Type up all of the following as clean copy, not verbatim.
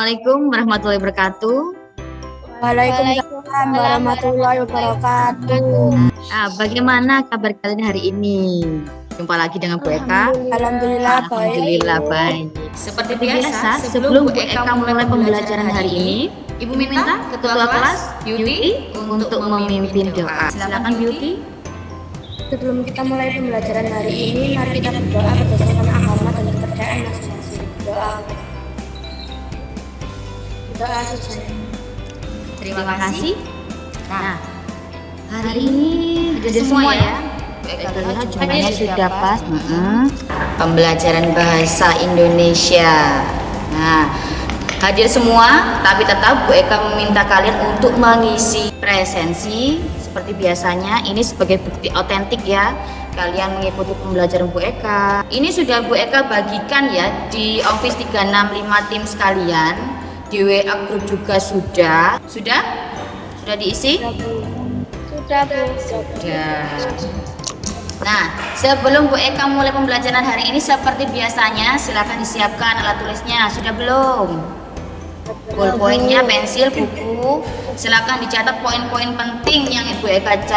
Assalamualaikum warahmatullahi wabarakatuh. Waalaikumsalam warahmatullahi wabarakatuh. Bagaimana kabar kalian hari ini? Jumpa lagi dengan Bu Eka. Alhamdulillah baik. Alhamdulillah baik. Seperti biasa, sebelum Bu Eka mulai pembelajaran hari ini, Ibu minta Ketua Kelas Beauty untuk memimpin doa. Silakan Beauty. Sebelum kita mulai pembelajaran hari ini, mari kita berdoa berdasarkan agama dan kepercayaan masing-masing. Doa saja. Terima kasih. Nah, hari ini hadir semua ya. Kita lihat jumlahnya sudah pas. Pembelajaran bahasa Indonesia. Nah, hadir semua, tapi tetap Bu Eka meminta kalian untuk mengisi presensi seperti biasanya. Ini sebagai bukti otentik ya, kalian mengikuti pembelajaran Bu Eka. Ini sudah Bu Eka bagikan ya di Office 365 tim sekalian. Di WA grup juga sudah diisi? Sudah, Bu. Sudah. Nah, sebelum Bu Eka mulai pembelajaran hari ini seperti biasanya, silakan disiapkan alat tulisnya. Sudah belum? Ballpointnya, pensil, buku. Silakan dicatat poin-poin penting yang Bu Eka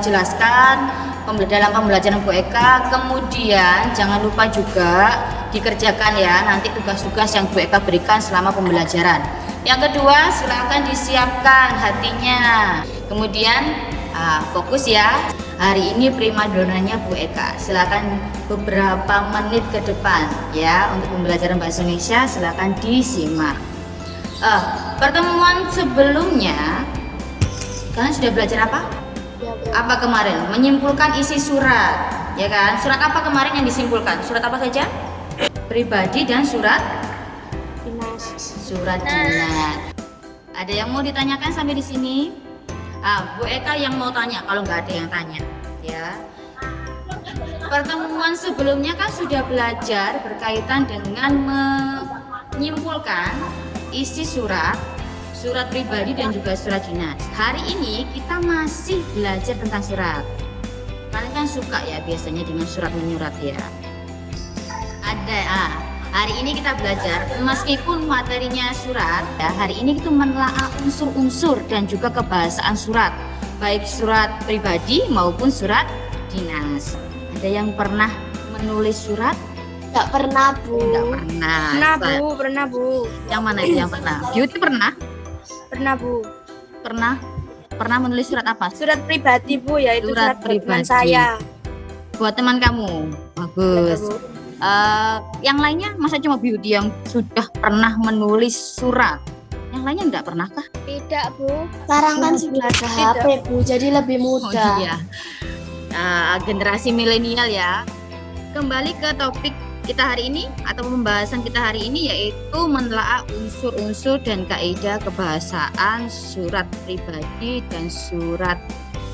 jelaskan dalam pembelajaran Bu Eka. Kemudian jangan lupa juga dikerjakan ya nanti tugas-tugas yang Bu Eka berikan selama pembelajaran. Yang kedua, silakan disiapkan hatinya. Kemudian fokus ya. Hari ini primadonanya Bu Eka. Silakan beberapa menit ke depan ya untuk pembelajaran bahasa Indonesia. Silakan disimak. Pertemuan sebelumnya kalian sudah belajar apa? Apa kemarin? Menyimpulkan isi surat, ya kan? Surat apa kemarin yang disimpulkan? Surat apa saja? Pribadi dan surat Dinas. Surat dinas. Ada yang mau ditanyakan sampai di sini? Bu Eka yang mau tanya, kalau nggak ada yang tanya, ya. Pertemuan sebelumnya kan sudah belajar berkaitan dengan menyimpulkan isi surat pribadi dan juga surat dinas. Hari ini kita masih belajar tentang surat. Kalian kan suka ya biasanya dengan surat menyurat ya. Hari ini kita belajar meskipun materinya surat ya, hari ini kita menelaah unsur-unsur dan juga kebahasaan surat, baik surat pribadi maupun surat dinas. Ada yang pernah menulis surat? Enggak pernah, Bu. Enggak pernah. Pernah, Bu. Yang mana itu yang pernah? Beauty pernah? Pernah, Bu. Pernah menulis surat apa? Surat pribadi, Bu, yaitu Surat buat teman pribadi. saya. Buat teman kamu. Bagus. Bu. Yang lainnya masa cuma Beauty yang sudah pernah menulis surat? Yang lainnya enggak pernah kah? Tidak, Bu. Sekarang kan sudah ada HP, Bu, jadi lebih mudah. Oh iya. Generasi milenial ya. Kembali ke topik kita hari ini atau pembahasan kita hari ini, yaitu menelaah unsur-unsur dan kaidah kebahasaan surat pribadi dan surat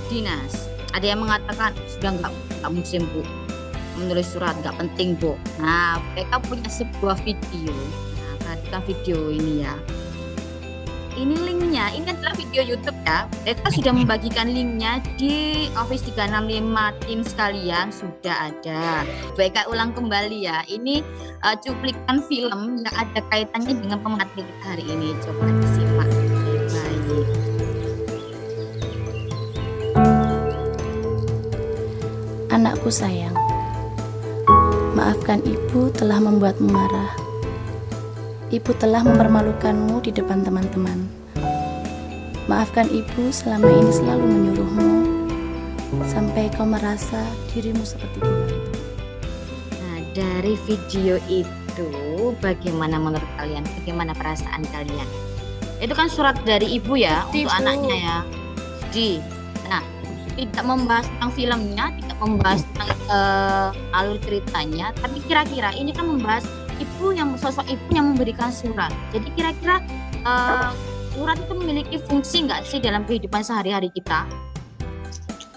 dinas. Ada yang mengatakan sudah nggak musim Bu menulis surat, nggak penting Bu. Nah, mereka punya sebuah video. Nah, perhatikan video ini ya. Ini linknya, ini adalah video YouTube ya. Mereka sudah membagikan linknya di Office 365 tim sekalian, sudah ada. Mereka ulang kembali ya. Ini cuplikan film yang ada kaitannya dengan pemateri kita hari ini. Coba disimak baik-baik. Anakku sayang, maafkan ibu telah membuatmu marah. Ibu telah mempermalukanmu di depan teman-teman. Maafkan ibu selama ini selalu menyuruhmu sampai kau merasa dirimu seperti dibantu. Nah, dari video itu bagaimana menurut kalian? Bagaimana perasaan kalian? Itu kan surat dari ibu ya untuk anaknya ya. Nah, tidak membahas tentang filmnya, tidak membahas tentang alur ceritanya, tapi kira-kira ini kan membahas sosok ibu yang memberikan surat. Jadi kira-kira surat itu memiliki fungsi nggak sih dalam kehidupan sehari-hari kita?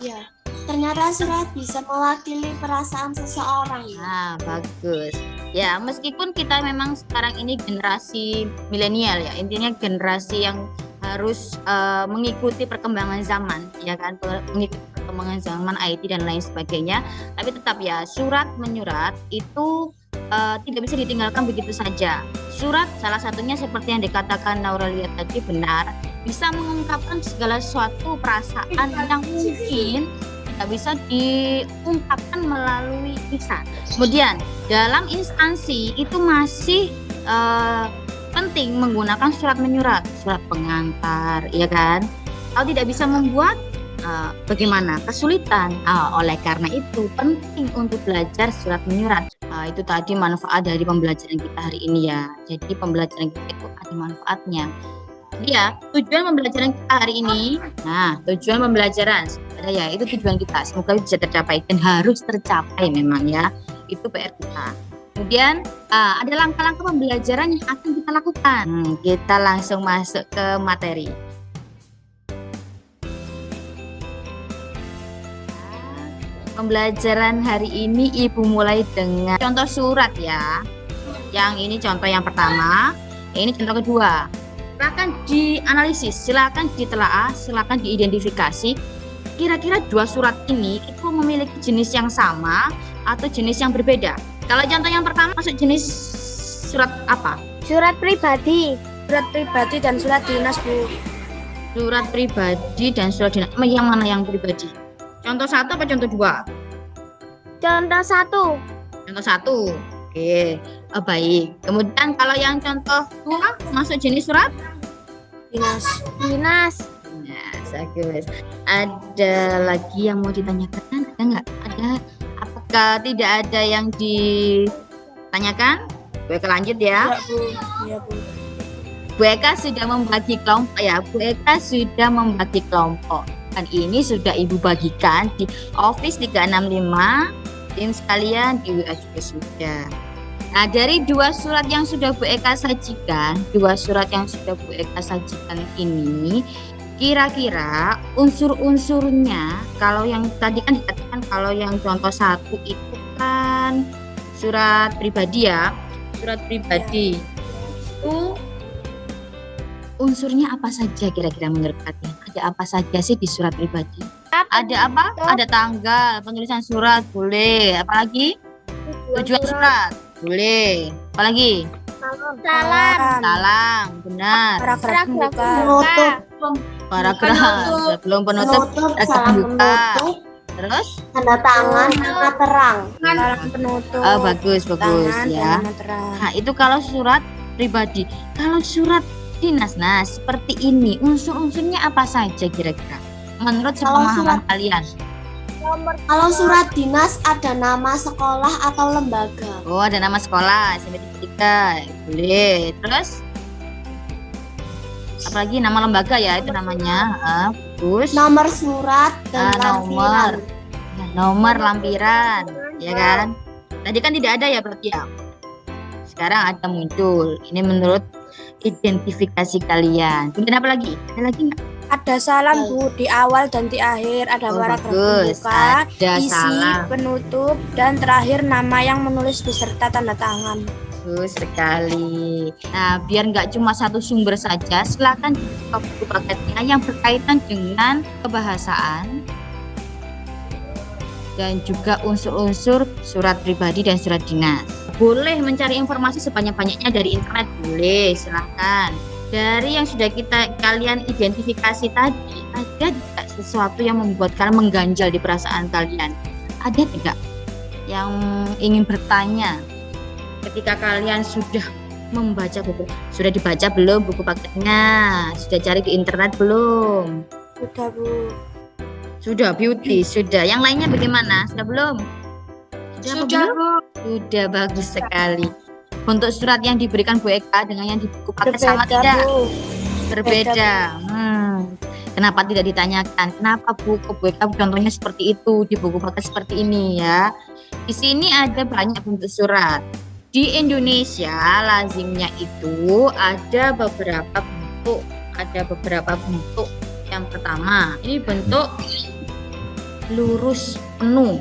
Ya, ternyata surat bisa mewakili perasaan seseorang. Nah, bagus. Ya, meskipun kita memang sekarang ini generasi milenial ya, intinya generasi yang harus mengikuti perkembangan zaman, ya kan, mengikuti perkembangan zaman IT dan lain sebagainya. Tapi tetap ya, surat menyurat itu tidak bisa ditinggalkan begitu saja. Surat salah satunya seperti yang dikatakan Nauralia tadi benar, bisa mengungkapkan segala sesuatu perasaan yang mungkin tidak bisa diungkapkan melalui lisan. Kemudian dalam instansi itu masih penting menggunakan surat menyurat, surat pengantar, ya kan? Kalau tidak bisa membuat, bagaimana? Kesulitan. Oleh karena itu penting untuk belajar surat menyurat. Itu tadi manfaat dari pembelajaran kita hari ini ya. Jadi pembelajaran kita itu ada manfaatnya. Jadi ya, tujuan pembelajaran kita hari ini, tujuan pembelajaran ada ya, itu tujuan kita. Semoga bisa tercapai dan harus tercapai memang ya. Itu PR kita. Kemudian ada langkah-langkah pembelajaran yang akan kita lakukan. Kita langsung masuk ke materi. Pembelajaran hari ini Ibu mulai dengan contoh surat ya. Yang ini contoh yang pertama, ini contoh kedua. Silakan dianalisis, silakan ditelaah, silakan diidentifikasi. Kira-kira dua surat ini itu memiliki jenis yang sama atau jenis yang berbeda. Kalau contoh yang pertama masuk jenis surat apa? Surat pribadi. Surat pribadi dan surat dinas, Bu. Surat pribadi dan surat dinas. Yang mana yang pribadi? Contoh satu apa contoh dua? Contoh satu. Contoh satu. Oke, baik. Kemudian kalau yang contoh dua masuk jenis surat? Dinas. Dinas. Dinas, bagus. Ada lagi yang mau ditanyakan? Ada nggak? Ada. Apakah tidak ada yang ditanyakan? Bu Eka lanjut ya. Iya, Bu. Iya, Bu. Bu Eka sudah membagi kelompok ya. Bu Eka sudah membagi kelompok. Dan ini sudah Ibu bagikan di Office 365. Tim sekalian di WA juga sudah. Nah, dari dua surat yang sudah Bu Eka sajikan, ini, kira-kira unsur-unsurnya, kalau yang tadi kan dikatakan kalau yang contoh satu itu kan surat pribadi ya, surat pribadi itu unsurnya apa saja kira-kira menurut kalian? Ada apa saja sih di surat pribadi? Ada apa? Ada tanggal, penulisan surat, boleh. Apalagi? Tujuan surat, boleh. Apalagi? Salam, benar. Paragraf Paragraf, sebelum penutup, pembuka. Terus? Tanda tangan, nama terang. Salam penutup. Bagus Tangan, ya. nama terang. Nah, itu kalau surat pribadi. Kalau surat dinas, nah seperti ini, unsur-unsurnya apa saja kira-kira? Menurut sepemahaman kalian? Kalau surat dinas ada nama sekolah atau lembaga. Oh, ada nama sekolah, SMP 3. Boleh. Terus? Apalagi nama lembaga ya, itu namanya. Bagus. Nomor surat dan lampiran. Nomor lampiran, ya kan? Tadi kan tidak ada ya berarti ya. Sekarang ada muncul. Ini menurut identifikasi kalian. Kemudian apa lagi? Ada lagi nggak? Ada salam, Bu, di awal dan di akhir. Ada paragraf pembuka, Ada isi, salam. penutup, dan terakhir nama yang menulis beserta tanda tangan. Bagus sekali. Nah, biar nggak cuma satu sumber saja, silakan dibuka buku paketnya yang berkaitan dengan kebahasaan dan juga unsur-unsur surat pribadi dan surat dinas. Boleh mencari informasi sebanyak-banyaknya dari internet, boleh, silahkan. Dari yang sudah kalian identifikasi tadi, ada tidak sesuatu yang membuat kalian mengganjal di perasaan kalian? Ada tidak yang ingin bertanya ketika kalian sudah membaca buku? Sudah dibaca belum buku paketnya? Sudah cari di internet belum? Sudah, Bu. Sudah, Beauty, sudah. Yang lainnya bagaimana? Sudah belum? Sudah, Bu. Sudah, bagus sekali. Untuk surat yang diberikan Bu Eka dengan yang di buku paket sama Berbeda, tidak? Bu. Berbeda. Kenapa tidak ditanyakan? Kenapa Bu Eka contohnya seperti itu, di buku paket seperti ini ya? Di sini ada banyak bentuk surat. Di Indonesia lazimnya itu ada beberapa bentuk. Yang pertama, ini bentuk lurus penuh.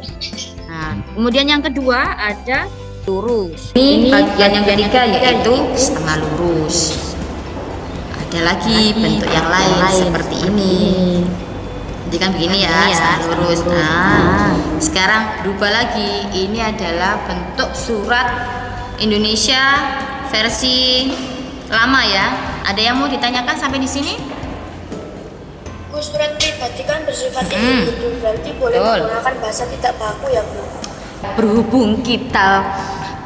Nah, kemudian yang kedua ada lurus. Ini bagian yang ketiga yaitu setengah lurus. Ada lagi bentuk yang lain seperti ini. Jadi kan begini ya, setengah lurus. Nah, sekarang berubah lagi. Ini adalah bentuk surat Indonesia versi lama ya. Ada yang mau ditanyakan sampai di sini? Bu, surat pribadi kan bersifat individu, berarti boleh Betul. menggunakan bahasa tidak baku ya Bu? Berhubung kita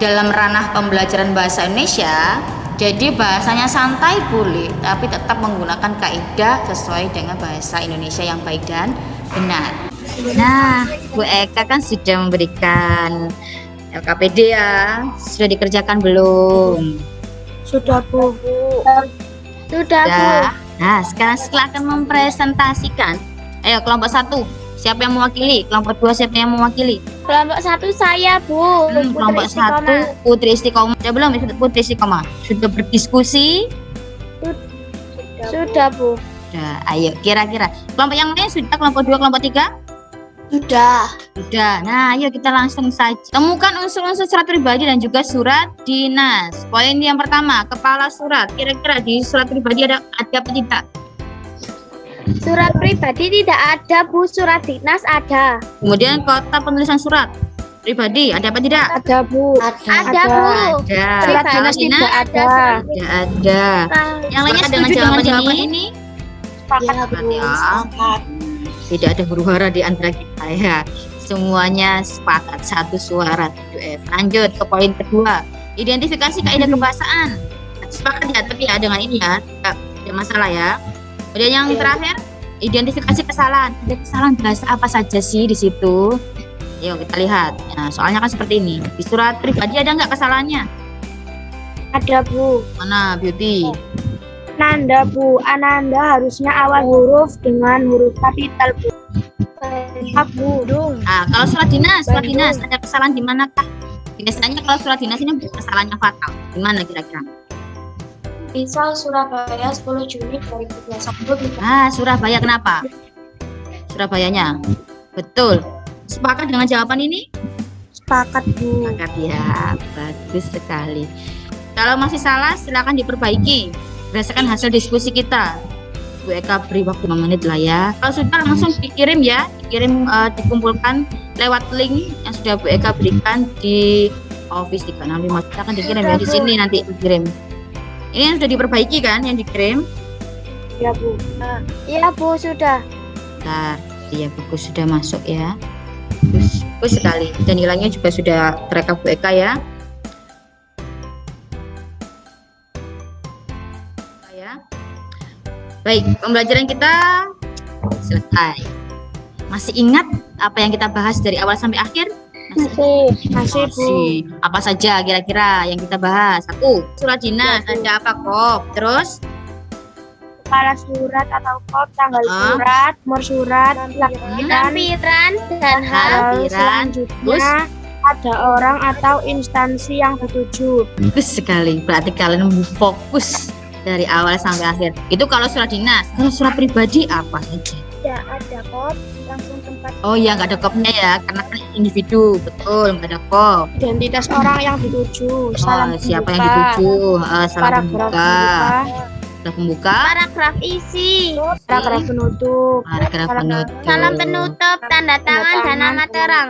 dalam ranah pembelajaran bahasa Indonesia, jadi bahasanya santai boleh, tapi tetap menggunakan kaidah sesuai dengan bahasa Indonesia yang baik dan benar. Nah, Bu Eka kan sudah memberikan LKPD ya. Sudah dikerjakan belum? Sudah Bu. Sudah Sudah. Nah, sekarang akan mempresentasikan. Ayo kelompok 1, siapa yang mewakili? Kelompok 2, siapa yang mewakili? Kelompok 1 saya Bu. Kelompok 1 Putri Istiqomah. Sudah belum Putri Istiqomah? Sudah berdiskusi? Sudah Bu. Sudah. Ayo kira-kira. Kelompok yang lain sudah? Kelompok 2, kelompok 3? Sudah. Sudah. Nah, ayo kita langsung saja. Temukan unsur-unsur surat pribadi dan juga surat dinas. Poin yang pertama, kepala surat. Kira-kira di surat pribadi ada apa tidak? Surat pribadi tidak ada Bu, surat dinas ada. Kemudian kota penulisan surat pribadi ada apa tidak? Ada Bu. Ada Bu. Ada. Surat Kalau dinas tidak ada. tidak ada. Yang lainnya Sepakat setuju dengan jawaban ini? Sepakat Bu. Tidak ada huru-hara di antara kita ya. Semuanya sepakat satu suara. Lanjut ke poin kedua. Identifikasi kaidah kebahasaan. Sepakat ya, tapi ya dengan ini ya. Tidak ada masalah ya. Kemudian yang terakhir, identifikasi kesalahan. Ada kesalahan bahasa apa saja sih di situ? Yuk kita lihat. Nah, soalnya kan seperti ini. Di surat pribadi ada nggak kesalahannya? Ada Bu. Mana Beauty? Nanda Bu, Ananda harusnya awal huruf dengan huruf kapital Bu. Bu. Nah, kalau surat dinas Bandung. ada kesalahan di manakah? Biasanya kalau surat dinas ini kesalahannya fatal. Di mana kira-kira? Misal Surabaya 10 Juni 2021. Ah, Surabaya kenapa? Surabayanya. Betul. Sepakat dengan jawaban ini? Sepakat Bu. Sepakat ya. Bagus sekali. Kalau masih salah silakan diperbaiki berdasarkan hasil diskusi kita. Bu Eka beri waktu 5 menit lah ya. Kalau sudah langsung dikirim ya, dikumpulkan lewat link yang sudah Bu Eka berikan di Office 365. Silakan dikirim ya, di sini nanti dikirim. Ini yang sudah diperbaiki kan yang dikirim? Ya Bu. Iya Bu, sudah. Bentar, iya bagus sudah masuk ya. Bagus sekali. Dan nilainya juga sudah terekam Bu Eka ya. Baik, pembelajaran kita selesai. Masih ingat apa yang kita bahas dari awal sampai akhir? Masih Bu. Apa saja kira-kira yang kita bahas? 1. Surat dinas, ada apa kok? Terus? Kepala surat atau kop, tanggal surat, nomor surat, lampiran, dan hal selanjutnya ada orang atau instansi yang dituju. Bagus sekali. Berarti kalian fokus dari awal sampai akhir. Itu kalau surat dinas. Kalau surat pribadi apa saja? Tidak ada kop, langsung tempat Oh iya, nggak ada kopnya ya, karena kan individu. Betul, nggak ada kop. identitas orang yang dituju. Salam Siapa yang pembuka, dituju? Salam paragraf pembuka. pembuka, Salam pembuka. Paragraf isi, paragraf penutup, Paragraf penutup. salam penutup, tanda tangan, dan nama terang.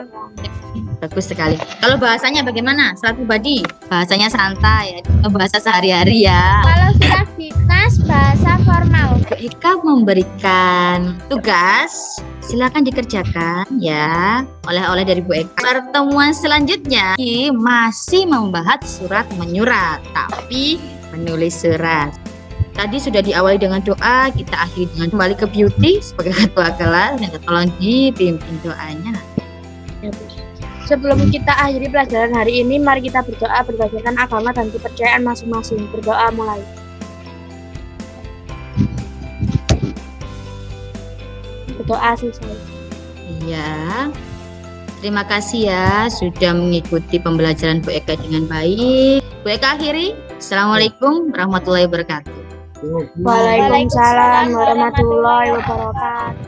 Bagus sekali. Kalau bahasanya bagaimana? Surat pribadi. Bahasanya santai, ya. Bahasa sehari-hari ya. Kalau surat dinas, bahasa formal. Bu Eka memberikan tugas, silakan dikerjakan ya oleh-oleh dari Bu Eka. Pertemuan selanjutnya masih membahas surat menyurat, tapi menulis surat. Tadi sudah diawali dengan doa, kita akhiri dengan kembali ke Beauty sebagai ketua kelas dan tolong dipimpin doanya. Sebelum kita akhiri pelajaran hari ini, mari kita berdoa berdasarkan agama dan kepercayaan masing-masing. Berdoa mulai. Berdoa selesai. Iya. Terima kasih ya sudah mengikuti pembelajaran Bu Eka dengan baik. Bu Eka akhiri. Assalamualaikum warahmatullahi wabarakatuh. Waalaikumsalam warahmatullahi wabarakatuh.